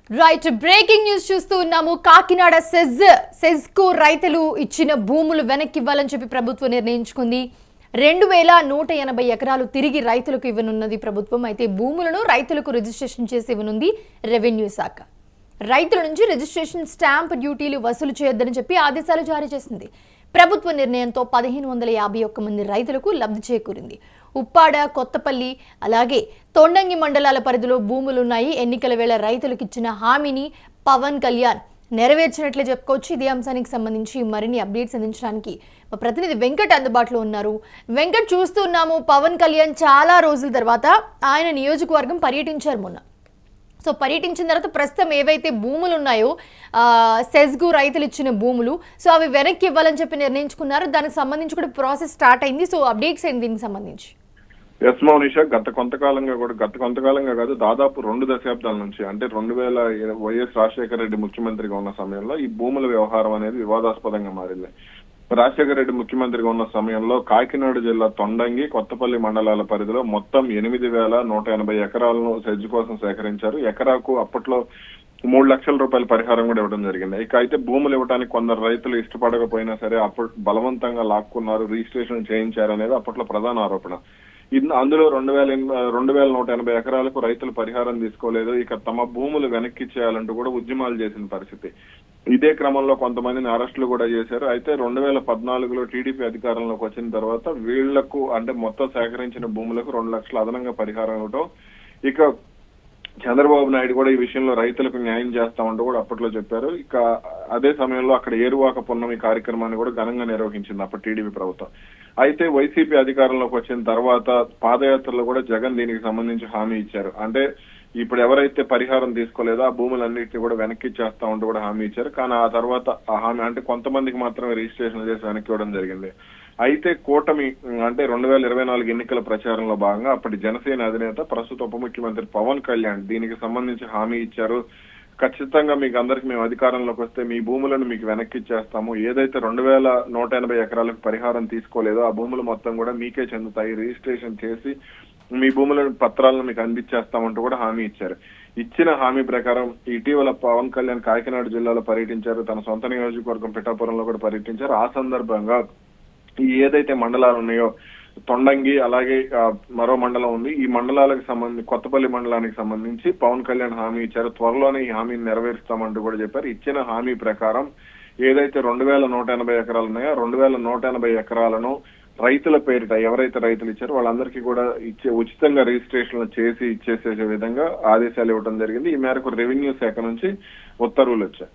Right breaking news చూస్తూ ఉన్నాము. Kakinada SEZ కు రైతులు ఇచ్చిన భూములు వెనక్కి ఇవ్వాలని చెప్పి ప్రభుత్వం నిర్ణయించుకుంది. 2180 ఎకరాలు తిరిగి రైతులకు ఇవ్వనున్నది ప్రభుత్వం. అయితే భూములను రైతులకు రిజిస్ట్రేషన్ చేసి ఇవ్వనుంది రెవెన్యూ శాఖ. రైతుల నుంచి రిజిస్ట్రేషన్ స్టాంప్ డ్యూటీలు వసూలు చేయొద్దని చెప్పి ఆదేశాలు జారీ చేసింది. ప్రభుత్వ నిర్ణయంతో 1551 మంది రైతులకు లబ్ధి చేకూరింది. ఉప్పాడ, కొత్తపల్లి అలాగే తొండంగి మండలాల పరిధిలో భూములున్నాయి. ఎన్నికల వేళ రైతులకు ఇచ్చిన హామీని పవన్ కళ్యాణ్ నెరవేర్చినట్లే చెప్పుకోవచ్చు. ఇదే అంశానికి సంబంధించి మరిన్ని అప్డేట్స్ అందించడానికి మా ప్రతినిధి వెంకట్ అందుబాటులో ఉన్నారు. వెంకట్, చూస్తున్నాము పవన్ కళ్యాణ్ చాలా రోజుల తర్వాత ఆయన నియోజకవర్గం పర్యటించారు మొన్న. సో పర్యటించిన తర్వాత ప్రస్తుతం ఏవైతే భూములు ఉన్నాయో సెజ్గు రైతులు ఇచ్చిన భూములు, సో అవి వెనక్కి ఇవ్వాలని చెప్పి నిర్ణయించుకున్నారు. దానికి సంబంధించి కూడా ప్రాసెస్ స్టార్ట్ అయింది. సో అప్డేట్స్ ఏంటి దీనికి సంబంధించి? ఎస్ మౌనిషా, గత కొంతకాలంగా కాదు, దాదాపు 2 దశాబ్దాల నుంచి, అంటే 2000 వైఎస్ రాజశేఖర రెడ్డి ముఖ్యమంత్రిగా ఉన్న సమయంలో ఈ భూముల వ్యవహారం అనేది వివాదాస్పదంగా మారింది. రాజశేఖర రెడ్డి ముఖ్యమంత్రిగా ఉన్న సమయంలో కాకినాడ జిల్లా తొండంగి, కొత్తపల్లి మండలాల పరిధిలో మొత్తం 8180 ఎకరాలను సెజ్ కోసం సేకరించారు. ఎకరాకు అప్పట్లో 3 లక్షల రూపాయల పరిహారం కూడా ఇవ్వడం జరిగింది. ఇక అయితే భూములు ఇవ్వడానికి కొందరు రైతులు ఇష్టపడకపోయినా సరే అప్పుడు బలవంతంగా లాక్కున్నారు, రిజిస్ట్రేషన్ చేయించారు అనేది అప్పట్లో ప్రధాన ఆరోపణ. అందులో 2180 ఎకరాలకు రైతులు పరిహారం తీసుకోలేదు. ఇక తమ భూములు వెనక్కి చేయాలంటూ కూడా ఉద్యమాలు చేసిన పరిస్థితి. ఇదే క్రమంలో కొంతమందిని అరెస్టులు కూడా చేశారు. అయితే 2014లో టీడీపీ అధికారంలోకి వచ్చిన తర్వాత వీళ్లకు, అంటే మొత్తం సేకరించిన భూములకు 2 లక్షల అదనంగా పరిహారం ఇవ్వటం, ఇక చంద్రబాబు నాయుడు కూడా ఈ విషయంలో రైతులకు న్యాయం చేస్తామంటూ కూడా అప్పట్లో చెప్పారు. ఇక అదే సమయంలో అక్కడ ఏరువాక పున్నమి కార్యక్రమాన్ని కూడా ఘనంగా నిర్వహించింది అప్పటి టీడీపీ ప్రభుత్వం. అయితే వైసీపీ అధికారంలోకి వచ్చిన తర్వాత పాదయాత్రలో కూడా జగన్ దీనికి సంబంధించి హామీ ఇచ్చారు. అంటే ఇప్పుడు ఎవరైతే పరిహారం తీసుకోలేదో ఆ భూములన్నింటినీ కూడా వెనక్కి ఇచ్చేస్తామంటూ కూడా హామీ ఇచ్చారు. కానీ ఆ తర్వాత ఆ హామీ, అంటే కొంతమందికి మాత్రమే రిజిస్ట్రేషన్ చేసి వెనక్కి ఇవ్వడం జరిగింది. అయితే కూటమి, అంటే 2024 ఎన్నికల ప్రచారంలో భాగంగా అప్పటి జనసేన అధినేత, ప్రస్తుత ఉప ముఖ్యమంత్రి పవన్ కళ్యాణ్ దీనికి సంబంధించి హామీ ఇచ్చారు. ఖచ్చితంగా మీకు అందరికి మేము అధికారంలోకి వస్తే మీ భూములను మీకు వెనక్కి ఇచ్చేస్తాము. ఏదైతే 2180 ఎకరాలకు పరిహారం తీసుకోలేదో ఆ భూములు మొత్తం కూడా మీకే చెందుతాయి. రిజిస్ట్రేషన్ చేసి మీ భూములను పత్రాలను మీకు అందించేస్తామంటూ కూడా హామీ ఇచ్చారు. ఇచ్చిన హామీ ప్రకారం ఇటీవల పవన్ కళ్యాణ్ కాకినాడ జిల్లాలో పర్యటించారు. తన సొంత నియోజకవర్గం పిఠాపురంలో కూడా పర్యటించారు. ఆ సందర్భంగా ఈ ఏదైతే మండలాలు ఉన్నాయో తొండంగి, అలాగే మరో మండలం ఉంది, ఈ మండలాలకు సంబంధించి కొత్తపల్లి మండలానికి సంబంధించి పవన్ కళ్యాణ్ హామీ ఇచ్చారు. త్వరలోనే ఈ హామీని నెరవేరుస్తామంటూ కూడా చెప్పారు. ఇచ్చిన హామీ ప్రకారం ఏదైతే 2180 ఎకరాలు ఉన్నాయో 2180 ఎకరాలను రైతుల పేరిట, ఎవరైతే రైతులు ఇచ్చారో వాళ్ళందరికీ కూడా ఉచితంగా రిజిస్ట్రేషన్ చేసి ఇచ్చేసే విధంగా ఆదేశాలు ఇవ్వడం జరిగింది. ఈ మేరకు రెవెన్యూ శాఖ నుంచి ఉత్తర్వులు వచ్చాయి.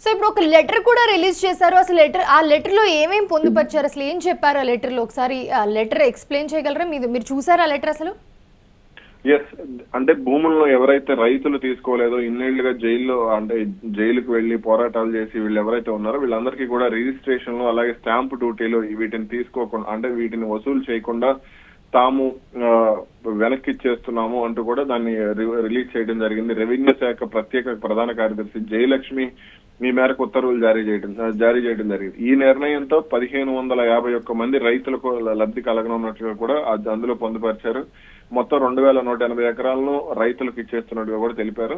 సో ఇప్పుడు ఒక లెటర్ కూడా రిలీజ్ చేశారు. అసలు ఆ లెటర్ లో ఏమేమి పొందుపరిచారు, అసలు ఏం చెప్పారు ఆ లెటర్ లో? ఒకసారి ఆ లెటర్ ఎక్స్ప్లెయిన్ చేయగలరా? మీరు చూసారా ఆ లెటర్ అసలు? ఎస్, అంటే భూములను ఎవరైతే రైతులు తీసుకోలేదో, ఇన్నేళ్లుగా జైలుకు వెళ్లి పోరాటాలు చేసి వీళ్ళు ఎవరైతే ఉన్నారో వీళ్ళందరికీ కూడా రిజిస్ట్రేషన్లు, అలాగే స్టాంప్ డ్యూటీలు వీటిని తీసుకోకుండా, అంటే వీటిని వసూలు చేయకుండా తాము వెనక్కి ఇచ్చేస్తున్నాము అంటూ కూడా దాన్ని రిలీజ్ చేయడం జరిగింది. రెవెన్యూ శాఖ ప్రత్యేక ప్రధాన కార్యదర్శి జయలక్ష్మి ఈ మేరకు ఉత్తర్వులు జారీ చేయడం జరిగింది. ఈ నిర్ణయంతో 1551 మంది రైతులకు లబ్ధి కలగనున్నట్లుగా కూడా అందులో పొందుపరిచారు. మొత్తం 2180 ఎకరాలను రైతులకు ఇచ్చేస్తున్నట్టుగా కూడా తెలిపారు.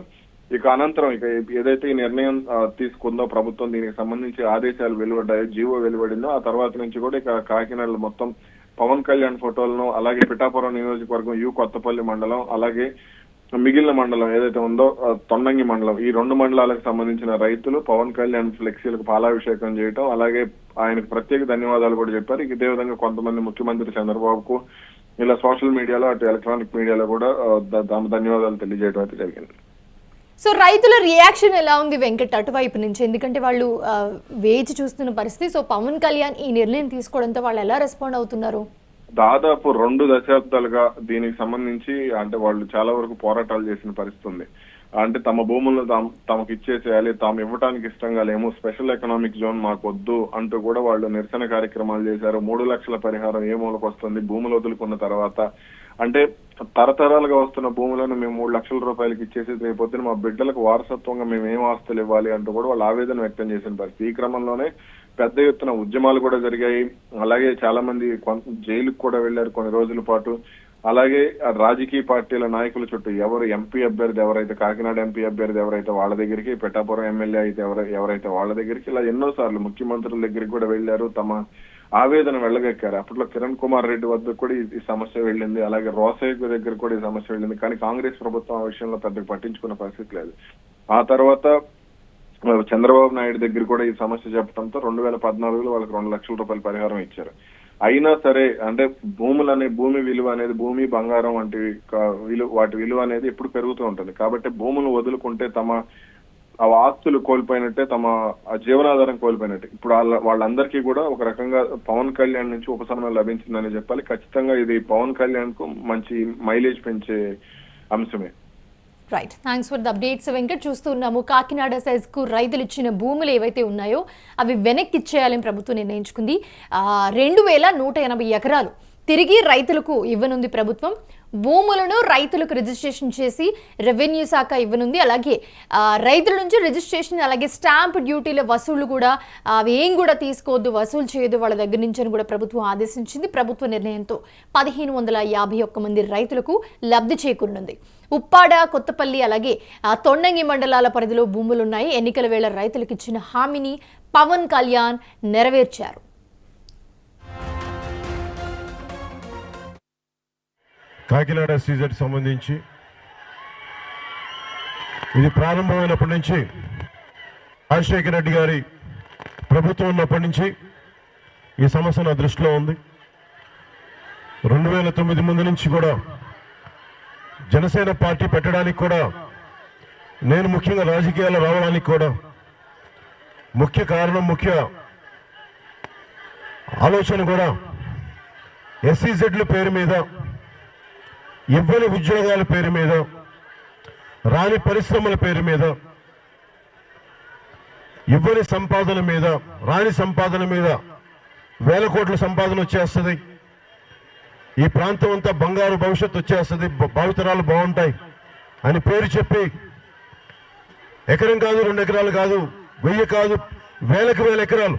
ఇక అనంతరం ఏదైతే ఈ నిర్ణయం తీసుకుందో ప్రభుత్వం, దీనికి సంబంధించి ఆదేశాలు వెలువడ్డాయో, జీవో వెలువడిందో, ఆ తర్వాత నుంచి కూడా ఇక కాకినాడలో మొత్తం పవన్ కళ్యాణ్ ఫోటోలను, అలాగే పిఠాపురం నియోజకవర్గం కొత్తపల్లి మండలం, అలాగే మిగిలిన మండలం ఏదైతే ఉందో తొండంగి మండలం, ఈ 2 మండలాలకు సంబంధించిన రైతులు పవన్ కళ్యాణ్ ఫ్లెక్సీలకు పాలాభిషేకం చేయడం, అలాగే ఆయనకు ప్రత్యేక ధన్యవాదాలు కూడా చెప్పారు. ఇదే విధంగా కొంతమంది ముఖ్యమంత్రి చంద్రబాబుకు ఇలా సోషల్ మీడియాలో, అటు ఎలక్ట్రానిక్ మీడియాలో కూడా ధన్యవాదాలు తెలియజేయడం అయితే జరిగింది. సో రైతుల రియాక్షన్ ఎలా ఉంది వెంకట్ అటువైపు నుంచి? ఎందుకంటే వాళ్ళు వేచి చూస్తున్న పరిస్థితి. సో పవన్ కళ్యాణ్ ఈ నిర్ణయం తీసుకోవడంతో వాళ్ళు ఎలా రెస్పాండ్ అవుతున్నారు? దాదాపు 2 దశాబ్దాలుగా దీనికి సంబంధించి, అంటే వాళ్ళు చాలా వరకు పోరాటాలు చేసిన పరిస్థితి ఉంది. అంటే తమ భూములను తమకు ఇచ్చేసేయాలి, తాము ఇవ్వడానికి ఇష్టంగా లేము, స్పెషల్ ఎకనామిక్ జోన్ మాకు వద్దు అంటూ కూడా వాళ్ళు నిరసన కార్యక్రమాలు చేశారు. 3 లక్షల పరిహారం ఏ మూలకు వస్తుంది భూములు వదులుకున్న తర్వాత? అంటే తరతరాలుగా వస్తున్న భూములను మేము 3 లక్షల రూపాయలకి ఇచ్చేసి రేపొద్దున మా బిడ్డలకు వారసత్వంగా మేము ఏం ఆస్తులు ఇవ్వాలి అంటూ కూడా వాళ్ళు ఆవేదన వ్యక్తం చేసిన పరిస్థితి. ఈ క్రమంలోనే పెద్ద ఎత్తున ఉద్యమాలు కూడా జరిగాయి. అలాగే చాలా మంది జైలుకు కూడా వెళ్లారు కొన్ని రోజుల పాటు. అలాగే ఆ రాజకీయ పార్టీల నాయకుల చుట్టూ ఎవరు ఎంపీ అభ్యర్థి ఎవరైతే కాకినాడ ఎంపీ అభ్యర్థి ఎవరైతే వాళ్ళ దగ్గరికి, పిఠాపురం ఎమ్మెల్యే అయితే ఎవరైతే వాళ్ళ దగ్గరికి, ఇలా ఎన్నోసార్లు ముఖ్యమంత్రుల దగ్గరికి కూడా వెళ్లారు, తమ ఆవేదన వెళ్ళగక్కారు. అప్పట్లో కిరణ్ కుమార్ రెడ్డి వద్ద కూడా ఈ సమస్య వెళ్ళింది, అలాగే రోసయ్య దగ్గర కూడా ఈ సమస్య వెళ్ళింది. కానీ కాంగ్రెస్ ప్రభుత్వం ఆ విషయంలో పెద్దగా పట్టించుకున్న పరిస్థితి లేదు. ఆ తర్వాత చంద్రబాబు నాయుడు దగ్గర కూడా ఈ సమస్య చెప్పడంతో 2014లో వాళ్ళకి 2 లక్షల రూపాయల పరిహారం ఇచ్చారు. అయినా సరే అంటే భూమి విలువ అనేది, భూమి బంగారం వంటి వాటి విలువ అనేది ఎప్పుడు పెరుగుతూ ఉంటుంది. కాబట్టి భూములు వదులుకుంటే తమ ఆస్తులు కోల్పోయినట్టే, తమ జీవనాధారం కోల్పోయినట్టే. ఇప్పుడు వాళ్ళందరికీ కూడా ఒక రకంగా పవన్ కళ్యాణ్ నుంచి ఉపశమనం లభించిందని చెప్పాలి. ఖచ్చితంగా ఇది పవన్ కళ్యాణ్ కు మంచి మైలేజ్ పెంచే అంశమే. Right, thanks for the updates Venkat. చూస్తున్నాము కాకినాడ సెజ్ కు రైతులు ఇచ్చిన భూములు ఏవైతే ఉన్నాయో అవి వెనక్కి ఇచ్చేయాలని ప్రభుత్వం నిర్ణయించుకుంది. 2180 ఎకరాలు తిరిగి రైతులకు ఇవ్వనుంది ప్రభుత్వం. భూములను రైతులకు రిజిస్ట్రేషన్ చేసి రెవెన్యూ శాఖ ఇవ్వనుంది. అలాగే రైతుల నుంచి రిజిస్ట్రేషన్, అలాగే స్టాంప్ డ్యూటీల వసూళ్లు కూడా అవి ఏం కూడా తీసుకోవద్దు, వసూలు చేయొద్దు వాళ్ళ దగ్గర నుంచి అని కూడా ప్రభుత్వం ఆదేశించింది. ప్రభుత్వ నిర్ణయంతో 1551 మంది రైతులకు లబ్ధి చేకూరనుంది. ఉప్పాడ, కొత్తపల్లి, అలాగే తొండంగి మండలాల పరిధిలో భూములున్నాయి. ఎన్నికల వేళ రైతులకు ఇచ్చిన హామీని పవన్ కళ్యాణ్ నెరవేర్చారు. కాకినాడ సీజన్ సంబంధించి ఇది ప్రారంభమైనప్పటి నుంచి, రాజశేఖర రెడ్డి గారి ప్రభుత్వం ఉన్నప్పటి నుంచి ఈ సమస్య నా దృష్టిలో ఉంది. 2009 ముందు నుంచి కూడా జనసేన పార్టీ పెట్టడానికి కూడా, నేను ముఖ్యంగా రాజకీయాల్లో రావడానికి కూడా ముఖ్య కారణం, ముఖ్య ఆలోచన కూడా ఎస్సీజెడ్ల పేరు మీద, ఇవ్వని ఉద్యోగాల పేరు మీద, రాని పరిశ్రమల పేరు మీద, ఇవ్వని సంపాదన మీద, రాని సంపాదన మీద వేల కోట్ల సంపాదన వచ్చేస్తుంది. ఈ ప్రాంతం అంతా బంగారు భవిష్యత్తు వచ్చేస్తుంది, భావితరాలు బాగుంటాయి అని పేరు చెప్పి ఎకరం కాదు, 2 ఎకరాలు కాదు, 1000 కాదు, వేలకు వేల ఎకరాలు